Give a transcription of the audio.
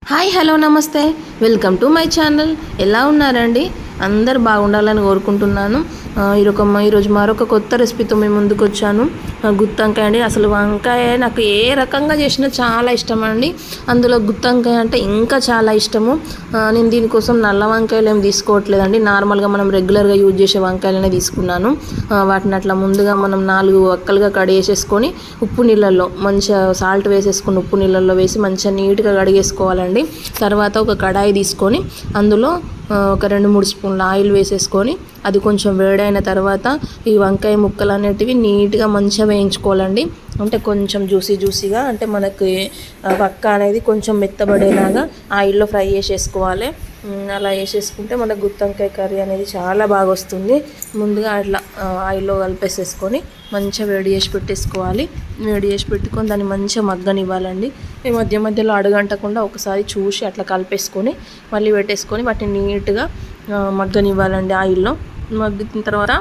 Hi hello నమస్తే welcome to my channel. ఎలా ఉన్నారండి? అందరు బాగుండాలని కోరుకుంటున్నాను. ఈరోజు మరొక కొత్త రెసిపీతో మేము ముందుకు వచ్చాను. గుత్తొంకాయ అండి. అసలు వంకాయ నాకు ఏ రకంగా చేసినా చాలా ఇష్టం అండి. అందులో గుత్తొంకాయ అంటే ఇంకా చాలా ఇష్టము. నేను దీనికోసం నల్ల వంకాయలు ఏం తీసుకోవట్లేదండి. నార్మల్గా మనం రెగ్యులర్గా యూజ్ చేసే వంకాయలనే తీసుకున్నాను. వాటిని అట్లా ముందుగా మనం 4 వక్కలుగా కడిగేసేసుకొని ఉప్పు నీళ్ళల్లో మంచిగా సాల్ట్ వేసేసుకొని ఉప్పు నీళ్ళల్లో వేసి మంచిగా నీట్గా కడిగేసుకోవాలండి. తర్వాత ఒక కడాయి తీసుకొని అందులో ఒక 2-3 స్పూన్ల ఆయిల్ వేసేసుకొని అది కొంచెం వేడైన తర్వాత ఈ వంకాయ ముక్కలు అనేటివి నీట్గా మంచిగా వేయించుకోవాలండి. అంటే కొంచెం జ్యూసీగా అంటే మనకి వక్క అనేది కొంచెం మెత్తబడేలాగా ఆయిల్లో ఫ్రై చేసేసుకోవాలి. అలా వేసేసుకుంటే మనకు గుత్తొంకాయ కర్రీ అనేది చాలా బాగా వస్తుంది. ముందుగా అట్లా ఆయిల్లో కలిపేసేసుకొని మంచిగా వేడి చేసి పెట్టేసుకోవాలి. వేడి చేసి పెట్టుకొని దాన్ని మంచిగా మగ్గనివ్వాలండి. మధ్య మధ్యలో అడుగంటకుండా ఒకసారి చూసి అట్లా కలిపేసుకొని మళ్ళీ పెట్టేసుకొని వాటిని నీట్గా మగ్గనివ్వాలండి. ఆయిల్లో మగ్గిన తర్వాత